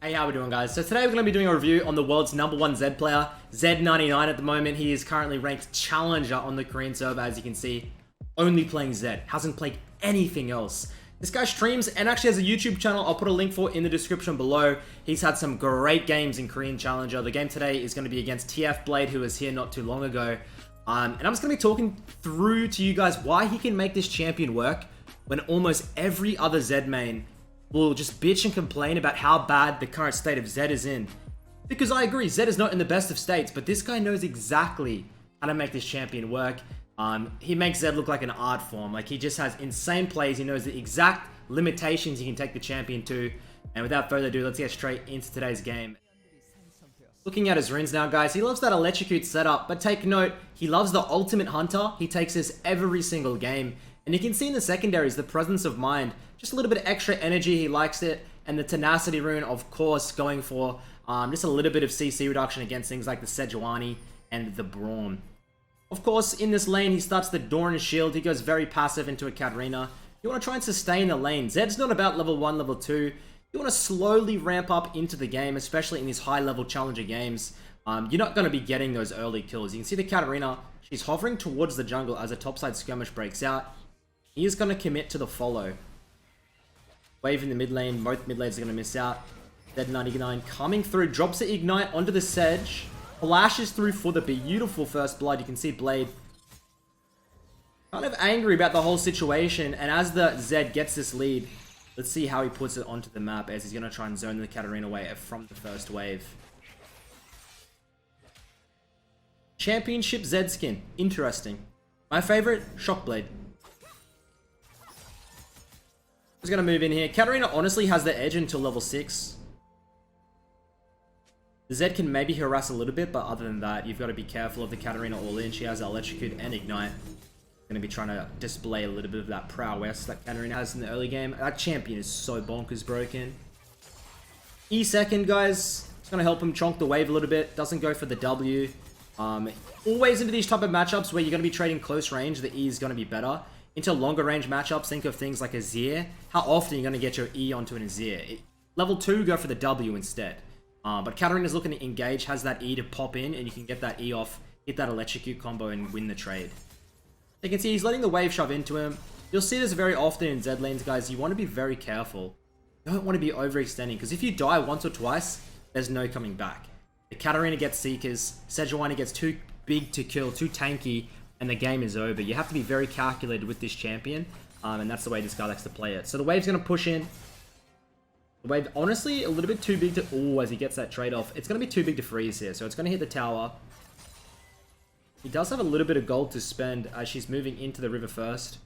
Hey, how we doing, guys? So today we're going to be doing a review on the world's #1 Zed player, ZED99 at the moment. He is currently ranked Challenger on the Korean server, as you can see. Only playing Zed. Hasn't played anything else. This guy streams and actually has a YouTube channel I'll put a link for in the description below. He's had some great games in Korean Challenger. The game today is going to be against TF Blade, who was here not too long ago. And I'm just going to be talking through to you guys why he can make this champion work when almost every other Zed main will just bitch and complain about how bad the current state of Zed is in. Because I agree, Zed is not in the best of states, but this guy knows exactly how to make this champion work. He makes Zed look like an art form. Like, he just has insane plays. He knows the exact limitations he can take the champion to. And without further ado, let's get straight into today's game. Looking at his runes now, guys, he loves that electrocute setup, but take note, he loves the ultimate hunter. He takes this every single game. And you can see in the secondaries, the presence of mind, just a little bit of extra energy, he likes it. And the tenacity rune, of course, going for just a little bit of CC reduction against things like the Sejuani and the Braum. Of course, in this lane, he starts the Doran Shield. He goes very passive into a Katarina. You want to try and sustain the lane. Zed's not about level 1, level 2. You want to slowly ramp up into the game, especially in these high-level challenger games. You're not going to be getting those early kills. You can see the Katarina, she's hovering towards the jungle as a topside skirmish breaks out. He is going to commit to the follow. Wave in the mid lane, both mid lanes are going to miss out. ZED99 coming through, drops the ignite onto the Sedge. Flashes through for the beautiful first blood. You can see Blade kind of angry about the whole situation. And as the Zed gets this lead, let's see how he puts it onto the map as he's going to try and zone the Katarina away from the first wave. Championship Zed skin. Interesting. My favorite, Shockblade. Just going to move in here. Katarina honestly has the edge until level 6. The Zed can maybe harass a little bit, but other than that, you've got to be careful of the Katarina all in. She has Electrocute and Ignite. Going to be trying to display a little bit of that prowess that Katarina has in the early game. That champion is so bonkers broken. E2, guys. It's going to help him chonk the wave a little bit. Doesn't go for the W. Always into these type of matchups where you're going to be trading close range, the E is going to be better. Into longer range matchups, think of things like a Azir. How often are you going to get your E onto an Azir? Level 2, go for the W instead. But Katarina's looking to engage, has that E to pop in, and you can get that E off, hit that electrocute combo, and win the trade. You can see he's letting the wave shove into him. You'll see this very often in Zed lanes, guys. You want to be very careful. You don't want to be overextending, because if you die once or twice, there's no coming back. The Katarina gets Seekers, Sejuani gets too big to kill, too tanky, and the game is over. You have to be very calculated with this champion, and that's the way this guy likes to play it. So the wave's going to push in. The wave, honestly, a little bit too big to... Oh, as he gets that trade-off. It's going to be too big to freeze here, so it's going to hit the tower. He does have a little bit of gold to spend as she's moving into the river first.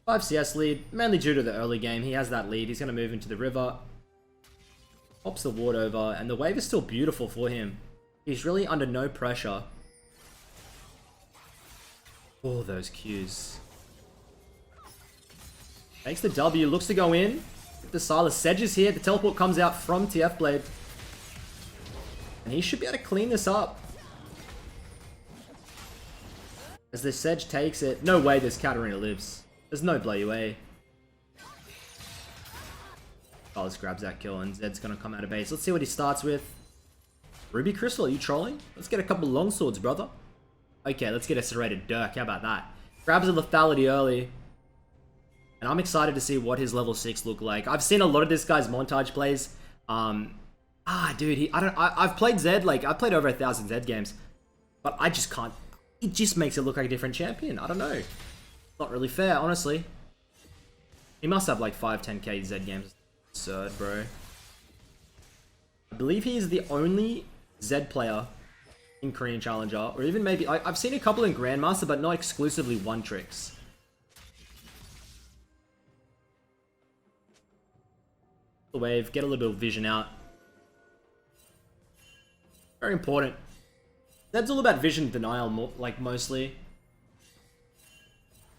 5 CS lead, mainly due to the early game. He has that lead. He's going to move into the river. Pops the ward over, and the wave is still beautiful for him. He's really under no pressure. Oh, those Qs. Takes the W, looks to go in. The Silas Sedge is here. The teleport comes out from TF Blade. And he should be able to clean this up. As the Sedge takes it. No way this Katarina lives. There's no bloody way. Silas grabs that kill and Zed's going to come out of base. Let's see what he starts with. Ruby Crystal, are you trolling? Let's get a couple long swords, brother. Okay, let's get a serrated Dirk. How about that? Grabs a lethality early. And I'm excited to see what his level 6 look like. I've seen a lot of this guy's montage plays. Dude, I've played Zed, like, I've played over 1,000 Zed games. But I just can't. It just makes it look like a different champion. I don't know. Not really fair, honestly. He must have like 5-10k Zed games. Absurd, bro. I believe he is the only Zed player in Korean Challenger, or even maybe I've seen a couple in Grandmaster, but not exclusively one tricks. The wave, get a little bit of vision out. Very important. That's all about vision denial, like mostly.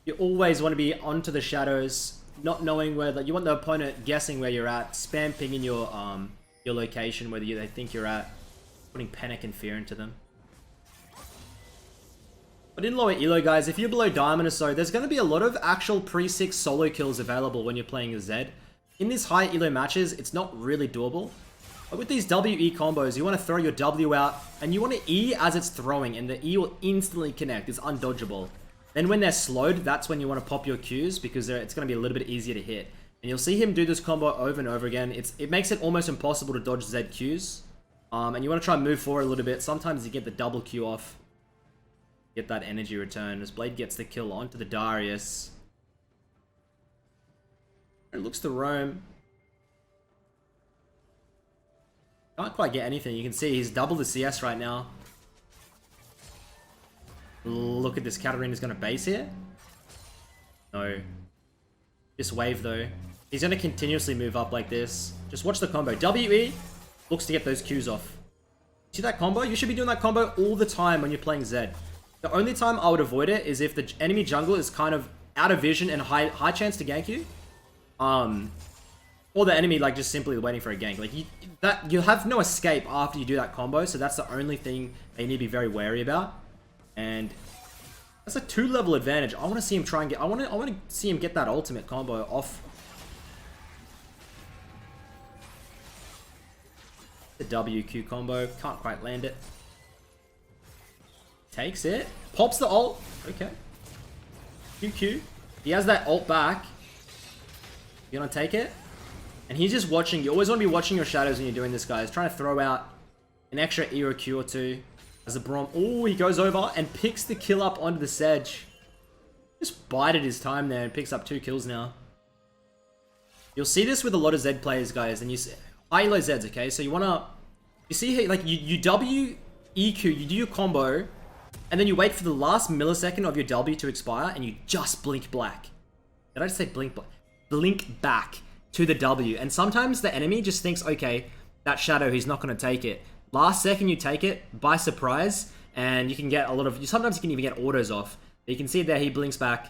You always want to be onto the shadows, not knowing where. Like, you want the opponent guessing where you're at. Spam pinging your location, whether they think you're at. Putting panic and fear into them. But in lower elo, guys, if you're below Diamond or so, there's going to be a lot of actual pre-6 solo kills available when you're playing a Zed. in these high elo matches, it's not really doable. But with these WE combos, you want to throw your W out, and you want to E as it's throwing, and the E will instantly connect. It's undodgeable. Then when they're slowed, that's when you want to pop your Qs, because it's going to be a little bit easier to hit. And you'll see him do this combo over and over again. It makes it almost impossible to dodge Z Qs. And you want to try and move forward a little bit. Sometimes you get the double Q off. Get that energy return as Blade gets the kill onto the Darius. It looks to roam. Can't quite get anything. You can see he's double the CS right now. Look at this. Katarina's going to base here. No. This wave though. He's going to continuously move up like this. Just watch the combo. WE looks to get those Qs off. See that combo? You should be doing that combo all the time when you're playing Zed. The only time I would avoid it is if the enemy jungle is kind of out of vision and high chance to gank you. Or the enemy like just simply waiting for a gank. Like you have no escape after you do that combo, so that's the only thing that you need to be very wary about. And that's a 2-level advantage. I want to see him try and get. I want to see him get that ultimate combo off. The WQ combo can't quite land it. Takes it. Pops the ult. Okay. QQ. He has that ult back. You gonna take it? And he's just watching. You always want to be watching your shadows when you're doing this, guys. Trying to throw out an extra E or Q or two. As the Braum. Oh, he goes over and picks the kill up onto the Sedge. Just bided his time there and picks up 2 kills now. You'll see this with a lot of Zed players, guys. And you see high elo Zeds, okay? So you wanna. You see here, like you W EQ, you do your combo, and then you wait for the last millisecond of your W to expire, and you just blink black. Did I just say blink black? Blink back to the W. And sometimes the enemy just thinks, okay, that shadow, he's not going to take it. Last second you take it by surprise, and you can get a lot of... Sometimes you can even get autos off. But you can see there, he blinks back,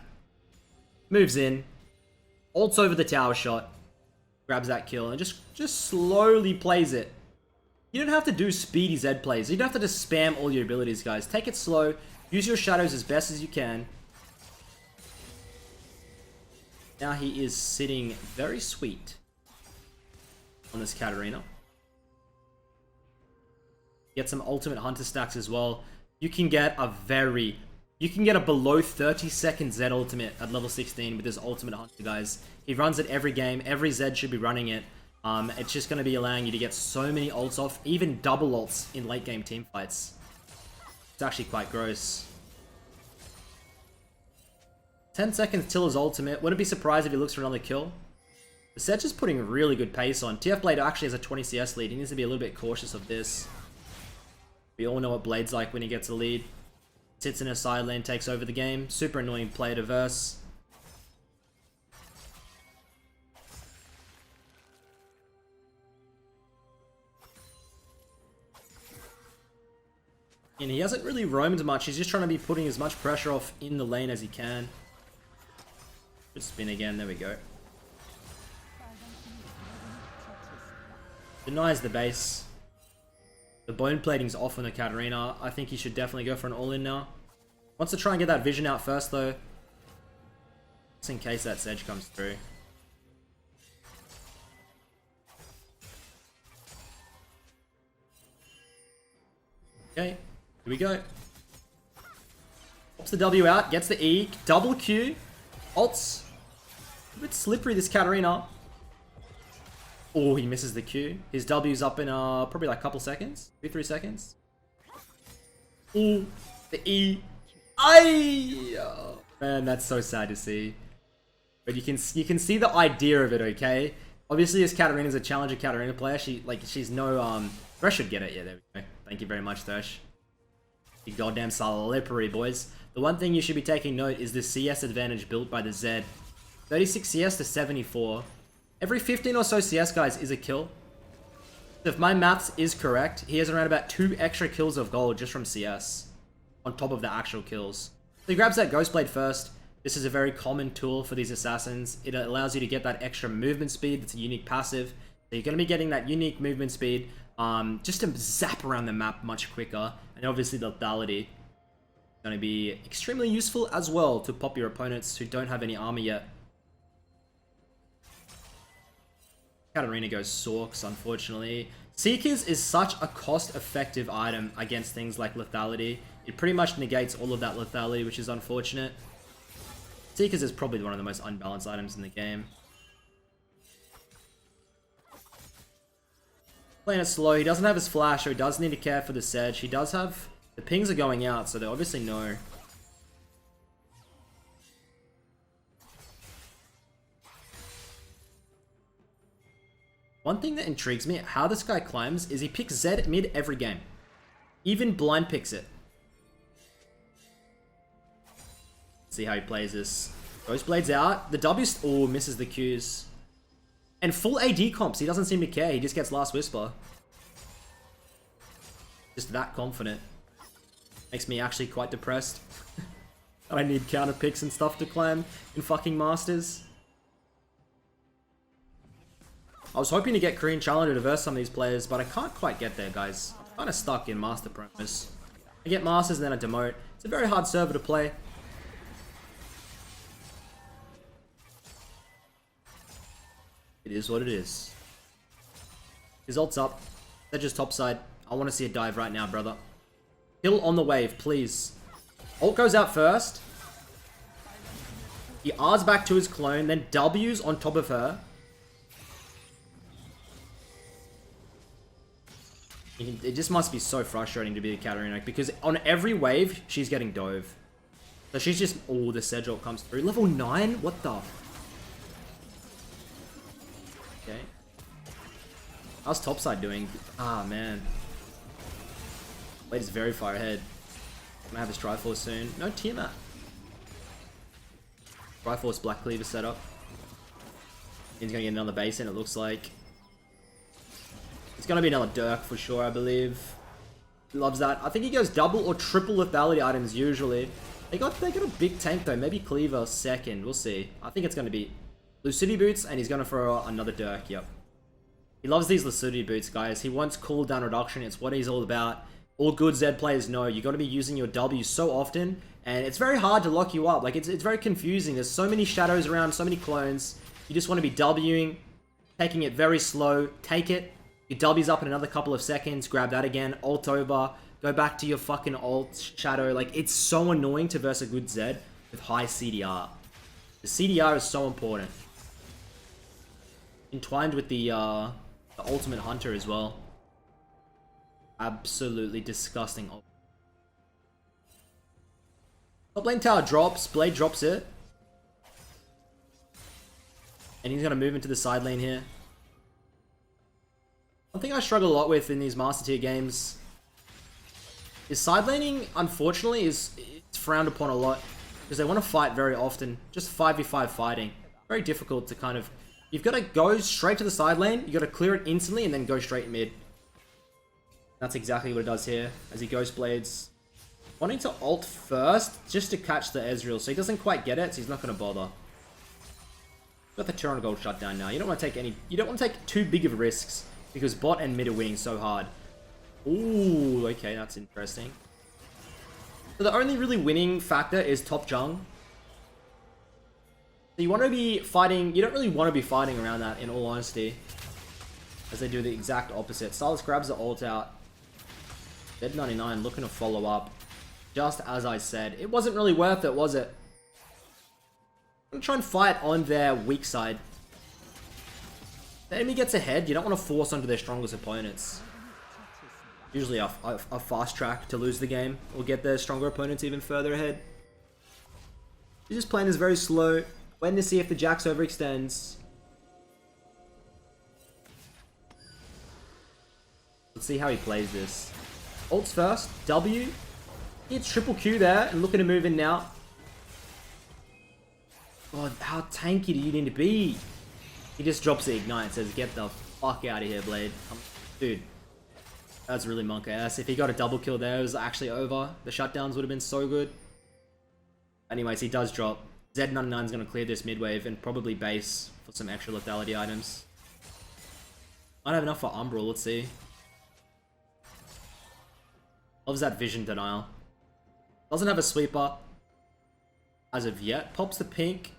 moves in, ults over the tower shot, grabs that kill, and just slowly plays it. You don't have to do speedy Zed plays. You don't have to just spam all your abilities, guys. Take it slow. Use your shadows as best as you can. Now he is sitting very sweet on this Katarina. Get some ultimate hunter stacks as well. You can get a below 30-second Zed ultimate at level 16 with this ultimate hunter, guys. He runs it every game. Every Zed should be running it. It's just going to be allowing you to get so many ults off, even double ults in late game team fights. It's actually quite gross. 10 seconds till his ultimate. Wouldn't be surprised if he looks for another kill. The Sedge is putting really good pace on. TF Blade actually has a 20 CS lead. He needs to be a little bit cautious of this. We all know what Blade's like when he gets a lead. Sits in a side lane, takes over the game. Super annoying player to verse. And he hasn't really roamed much. He's just trying to be putting as much pressure off in the lane as he can. Good spin again. There we go. Denies the base. The bone plating's off on the Katarina. I think he should definitely go for an all-in now. Wants to try and get that vision out first, though. Just in case that Sedge comes through. Okay. Here we go. Pops the W out, gets the E, double Q, ults. A bit slippery, this Katarina. Oh, he misses the Q. His W's up in probably like a couple seconds, 2-3 seconds. Oh, the E. Aye! Oh, man, that's so sad to see. But you can see the idea of it, okay? Obviously, this Katarina's a challenger Katarina player. She's no Thresh should get it. Yeah, there we go. Thank you very much, Thresh. You goddamn slippery, boys. The one thing you should be taking note is the CS advantage built by the Zed. 36 CS to 74. Every 15 or so CS, guys, is a kill. So if my maths is correct, he has around about 2 extra kills of gold just from CS. On top of the actual kills. So he grabs that Ghost Blade first. This is a very common tool for these assassins. It allows you to get that extra movement speed. That's a unique passive. So you're going to be getting that unique movement speed. Just to zap around the map much quicker. And obviously the lethality is going to be extremely useful as well to pop your opponents who don't have any armor yet. Katarina goes Sorks, unfortunately. Seekers is such a cost-effective item against things like lethality. It pretty much negates all of that lethality, which is unfortunate. Seekers is probably one of the most unbalanced items in the game. Playing it slow. He doesn't have his flash, so he does need to care for the sedge. He does have... The pings are going out, so they obviously know. One thing that intrigues me, how this guy climbs, is he picks Zed mid every game. Even blind picks it. See how he plays this. Ghost Blades out. The W... Oh, misses the Qs. And full AD comps. He doesn't seem to care. He just gets Last Whisper. Just that confident. Makes me actually quite depressed. I need counter picks and stuff to climb in fucking Masters. I was hoping to get Korean Challenger to verse some of these players, but I can't quite get there, guys. I'm kind of stuck in Master promos. I get Masters and then I demote. It's a very hard server to play. It is what it is. His ult's up. They're just topside. I want to see a dive right now, brother. Kill on the wave, please. Ult goes out first. He R's back to his clone, then W's on top of her. It just must be so frustrating to be a Katarina, because on every wave, she's getting dove. So she's just... Oh, the Sedge ult comes through. Level 9? What the... Okay. How's topside doing? Ah, man. Blade is very far ahead. Gonna have his Triforce soon. No Tiamat. Triforce Black Cleaver setup. He's gonna get another base in, it looks like. It's gonna be another Dirk for sure, I believe. He loves that. I think he goes double or triple lethality items usually. They got a big tank though. Maybe Cleaver second. We'll see. I think it's gonna be Lucidity Boots, and he's gonna throw another Dirk. Yep. He loves these Lucidity Boots, guys. He wants cooldown reduction. It's what he's all about. All good Zed players know you got to be using your W so often, and it's very hard to lock you up. Like, it's very confusing. There's so many shadows around, so many clones. You just want to be Wing, taking it very slow. Take it. Your W's up in another couple of seconds. Grab that again. Ult over. Go back to your fucking ult shadow. Like, it's so annoying to verse a good Zed with high CDR. The CDR is so important. Entwined with the ultimate hunter as well. Absolutely disgusting. Top lane tower drops. Blade drops it. And he's going to move into the side lane here. One thing I struggle a lot with in these Master Tier games is side laning, unfortunately, it's frowned upon a lot. Because they want to fight very often. Just 5v5 fighting. Very difficult to kind of... You've got to go straight to the side lane. You've got to clear it instantly and then go straight mid. That's exactly what it does here, as he Ghost Blades. Wanting to ult first, just to catch the Ezreal, so he doesn't quite get it, so he's not going to bother. Got the Tyranno Gold shut down now. You don't want to take any... You don't want to take too big of risks, because bot and mid are winning so hard. Ooh, okay, that's interesting. So the only really winning factor is top jung. So you want to be fighting... You don't really want to be fighting around that, in all honesty. As they do the exact opposite. Sylas grabs the ult out. ZED99 looking to follow up. Just as I said. It wasn't really worth it, was it? I'm going to try and fight on their weak side. The enemy gets ahead. You don't want to force onto their strongest opponents. Usually a fast track to lose the game. Or get their stronger opponents even further ahead. He's just playing this very slow. Waiting to see if the Jax overextends. Let's see how he plays this. Ults first. W. It's triple Q there. And looking to move in now. God, how tanky do you need to be? He just drops the ignite and says, get the fuck out of here, Blade. Dude. That's really monk ass. If he got a double kill there, it was actually over. The shutdowns would have been so good. Anyways, he does drop. ZED99 is going to clear this mid wave and probably base for some extra lethality items. Might have enough for Umbral, let's see. Loves that vision denial. Doesn't have a sweeper as of yet. Pops the pink.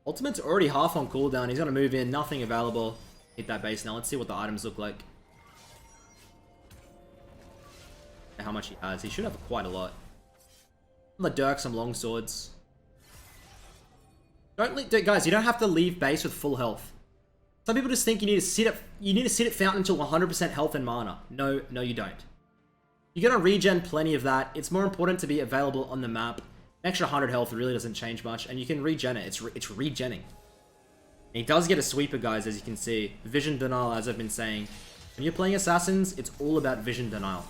Ultimate's already half on cooldown. He's gonna move in. Nothing available. Hit that base now. Let's see what the items look like. How much he has. He should have quite a lot. The Dirk, some long swords. Guys, you don't have to leave base with full health. Some people just think you need to sit at fountain until 100% health and mana. No, you don't. You're gonna regen plenty of that. It's more important to be available on the map. An extra 100 health really doesn't change much, and you can regen it. It's regenning. And he does get a sweeper, guys, as you can see. Vision denial, as I've been saying. When you're playing assassins, it's all about vision denial.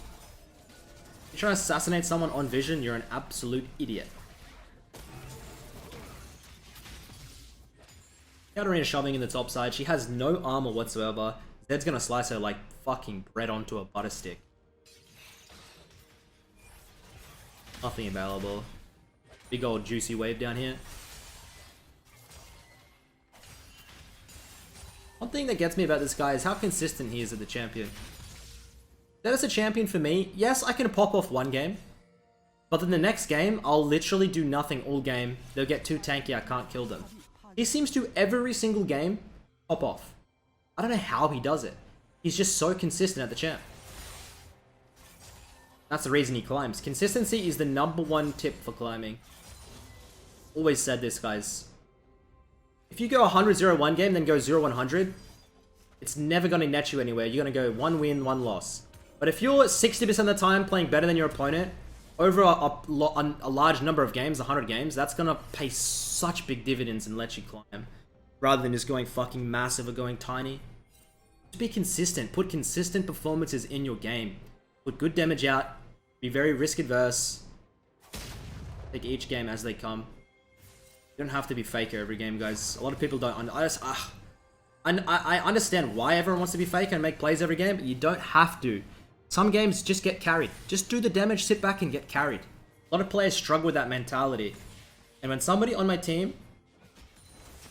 If you're trying to assassinate someone on vision, you're an absolute idiot. Katarina shoving in the top side. She has no armor whatsoever. Zed's gonna slice her like fucking bread onto a butter stick. Nothing available. Big old juicy wave down here. One thing that gets me about this guy is how consistent he is as the champion. That is a champion for me. Yes, I can pop off one game. But then the next game, I'll literally do nothing all game. They'll get too tanky, I can't kill them. He seems to every single game pop off. I don't know how he does it. He's just so consistent at the champ. That's the reason he climbs. Consistency is the #1 tip for climbing. Always said this, guys. If you go 100-0-1 game, then go 0-100, it's never going to net you anywhere. You're going to go 1 win, 1 loss. But if you're 60% of the time playing better than your opponent, over a large number of games, 100 games, that's going to pay such big dividends and let you climb. Rather than just going fucking massive or going tiny. Just be consistent. Put consistent performances in your game. Put good damage out. Be very risk adverse. Take each game as they come. You don't have to be faker every game, guys. A lot of people don't. I understand why everyone wants to be faker and make plays every game, but you don't have to. Some games just get carried. Just do the damage, sit back and get carried. A lot of players struggle with that mentality. And when somebody on my team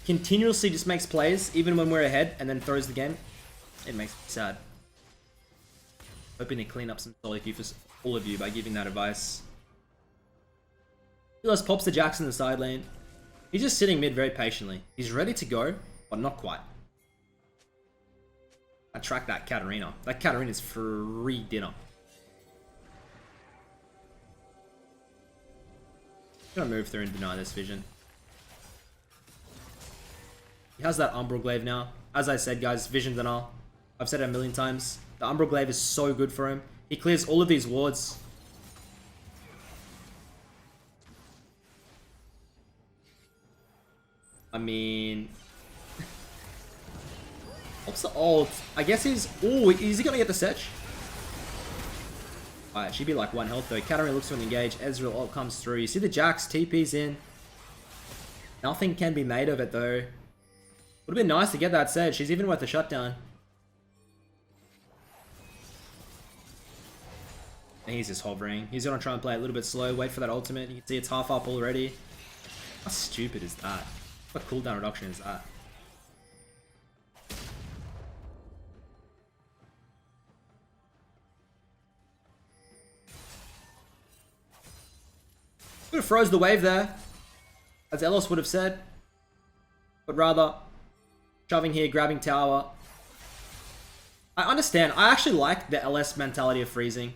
continuously just makes plays, even when we're ahead, and then throws the game, it makes me sad. Hoping to clean up some solo queue for all of you by giving that advice. He pops the Jax in the side lane. He's just sitting mid very patiently. He's ready to go, but not quite. I track that Katarina. That Katarina's free dinner. I'm gonna move through and deny this vision. He has that Umbral Glaive now. As I said, guys, vision denial. I've said it a million times. The Umbral Glaive is so good for him. He clears all of these wards. I mean... What's the ult? I guess he's... Oh, is he gonna get the Setch? Alright, she'd be like 1 health though. Katarina looks to engage. Ezreal ult comes through. You see the Jax, TP's in. Nothing can be made of it though. Would have been nice to get that Setch. She's even worth a shutdown. And he's just hovering. He's gonna try and play a little bit slow. Wait for that ultimate. You can see it's half up already. How stupid is that? What cooldown reduction is that? Could have froze the wave there, as Elos would have said. But rather, shoving here, grabbing tower. I understand. I actually like the LS mentality of freezing.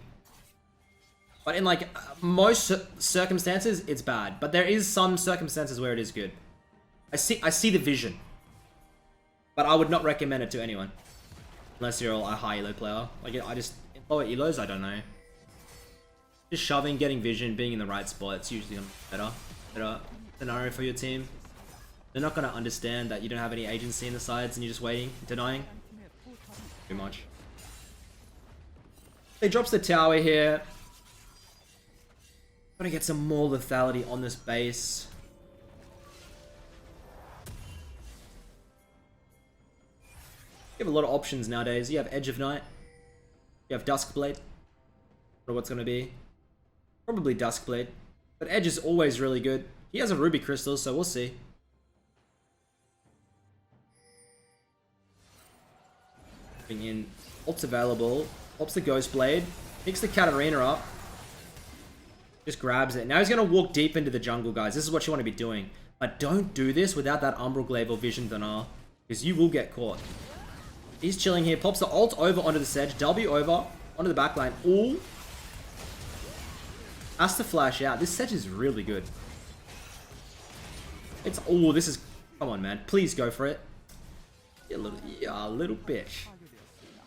But in like most circumstances, it's bad. But there is some circumstances where it is good. I see the vision. But I would not recommend it to anyone. Unless you're a high elo player. Like, I just... lower elos, I don't know. Just shoving, getting vision, being in the right spot, it's usually better scenario for your team. They're not going to understand that you don't have any agency in the sides and you're just waiting, denying. Too much. He drops the tower here. Gotta get some more lethality on this base. You have a lot of options nowadays. You have Edge of Night. You have Duskblade. I don't know what's gonna be. Probably Duskblade. But Edge is always really good. He has a Ruby Crystal, so we'll see. Bring in ults available. Pops the Ghost Blade. Picks the Katarina up. Just grabs it. Now he's going to walk deep into the jungle, guys. This is what you want to be doing. But don't do this without that Umbral Glaive or Vision Denial, because you will get caught. He's chilling here, pops the ult over onto the Sedge, W over onto the backline. Ooh. Has to flash out. This Sedge is really good. It's, oh, this is, come on, man. Please go for it. You little bitch.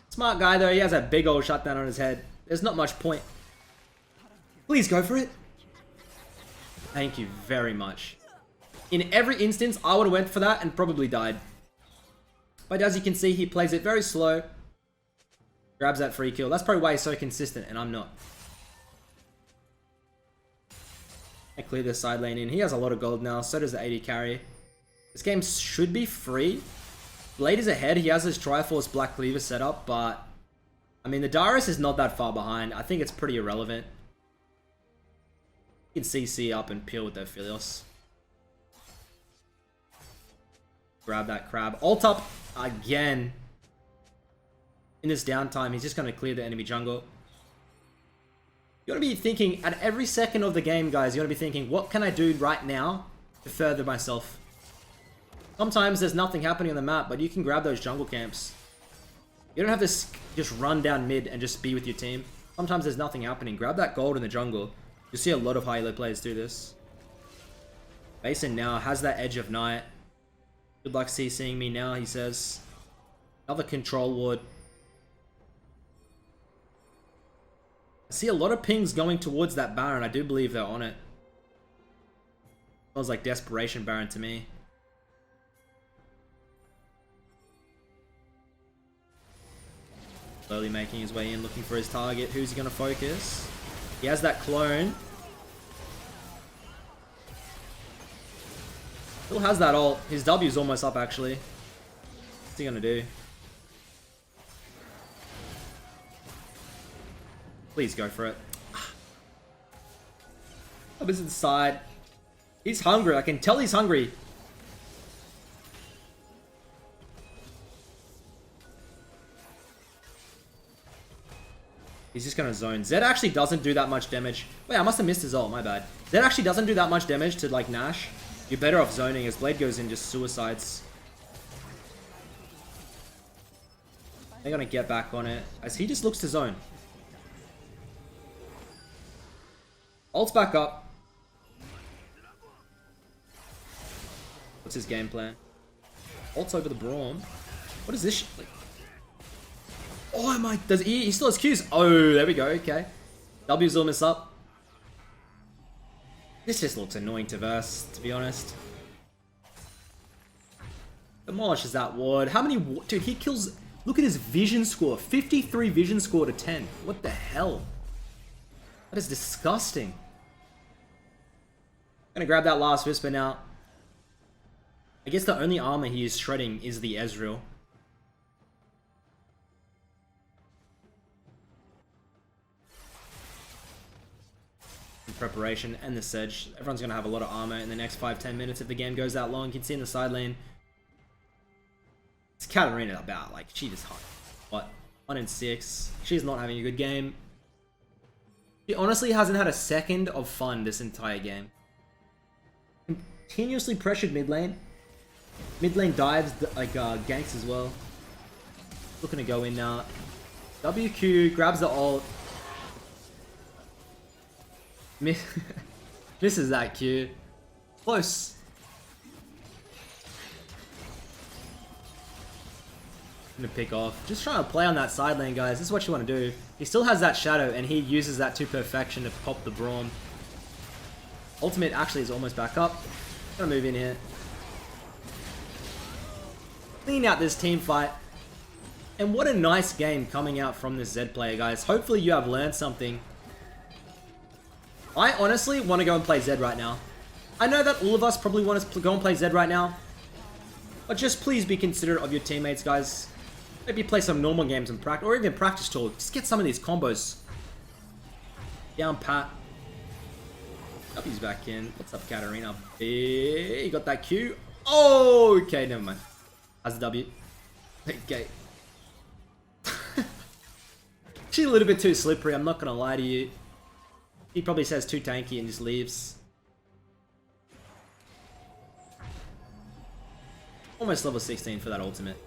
Smart guy, though. He has a big old shutdown on his head. There's not much point. Please go for it. Thank you very much. In every instance, I would have went for that and probably died. But as you can see, he plays it very slow. Grabs that free kill. That's probably why he's so consistent, and I'm not. I clear this side lane in. He has a lot of gold now. So does the AD carry. This game should be free. Blade is ahead. He has his Triforce Black Cleaver set up, but I mean, the Darius is not that far behind. I think it's pretty irrelevant. You can CC up and peel with their Philios. Grab that crab. Ult up again. In this downtime, he's just going to clear the enemy jungle. You want to be thinking, at every second of the game, guys, you want to be thinking, what can I do right now to further myself? Sometimes there's nothing happening on the map, but you can grab those jungle camps. You don't have to just run down mid and just be with your team. Sometimes there's nothing happening. Grab that gold in the jungle. You'll see a lot of high elo players do this. Basin now has that edge of night. Good luck CCing me now, he says. Another control ward. I see a lot of pings going towards that Baron. I do believe they're on it. Smells like desperation Baron to me. Slowly making his way in, looking for his target. Who's he going to focus? He has that clone. Still has that ult. His W's almost up, actually. What's he going to do? Please go for it. Up is inside. He's hungry. I can tell he's hungry. He's just going to zone. Zed actually doesn't do that much damage. Wait, I must have missed his ult. My bad. Zed actually doesn't do that much damage to, like, Nash. You're better off zoning as Blade goes in, just suicides. They're going to get back on it as he just looks to zone. Ult's back up. What's his game plan? Ult's over the Braum. What is this shit? Like, oh my, does he still has Qs? Oh, there we go, okay. W's almost up. This just looks annoying to verse, to be honest. Demolishes that ward. How many, dude, he kills, look at his vision score. 53 vision score to 10. What the hell? That is disgusting. Gonna grab that last Whisper now. I guess the only armor he is shredding is the Ezreal. In preparation and the Sedge. Everyone's gonna have a lot of armor in the next 5-10 minutes if the game goes that long. You can see in the side lane. It's Katarina about, like, she just hot. What? 1 in 6. She's not having a good game. She honestly hasn't had a second of fun this entire game. Continuously pressured mid lane. Mid lane dives, like, ganks as well. Looking to go in now. WQ grabs the ult. Misses that Q. Close. Gonna pick off. Just trying to play on that side lane, guys. This is what you want to do. He still has that shadow, and he uses that to perfection to pop the Braum. Ultimate actually is almost back up. Gonna move in here. Clean out this team fight. And what a nice game coming out from this Zed player, guys. Hopefully you have learned something. I honestly want to go and play Zed right now. I know that all of us probably want to go and play Zed right now. But just please be considerate of your teammates, guys. Maybe play some normal games and practice, or even practice tool. Just get some of these combos. Down pat. W's back in. What's up, Katarina? You got that Q. Oh, okay, never mind. Has the W. Okay. She's a little bit too slippery, I'm not gonna lie to you. He probably says too tanky and just leaves. Almost level 16 for that ultimate.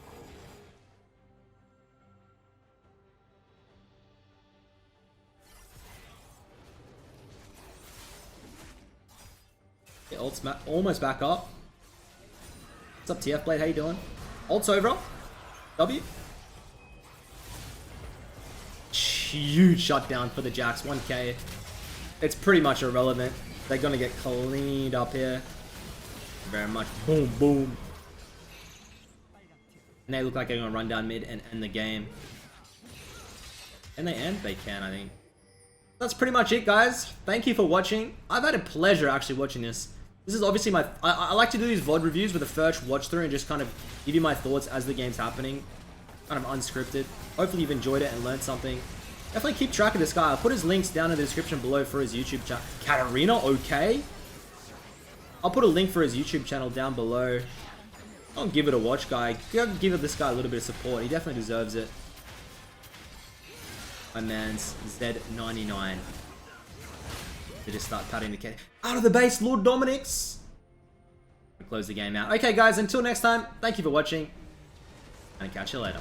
Yeah, ult's almost back up. What's up, TF Blade? How you doing? Ult's over. W. Huge shutdown for the Jax. 1k. It's pretty much irrelevant. They're gonna get cleaned up here. Very much. Boom, boom. And they look like they're gonna run down mid and end the game. And they end? They can, I think. That's pretty much it, guys. Thank you for watching. I've had a pleasure actually watching this. This is obviously my... I like to do these VOD reviews with a first watch through and just kind of give you my thoughts as the game's happening. Kind of unscripted. Hopefully you've enjoyed it and learned something. Definitely keep track of this guy. I'll put his links down in the description below for his YouTube channel. Katarina, okay. I'll put a link for his YouTube channel down below. Don't give it a watch, guy. Give this guy a little bit of support. He definitely deserves it. My man's ZED99. They just start cutting the cat out of the base, Lord Dominic's. Close the game out. Okay, guys, until next time, thank you for watching, and catch you later.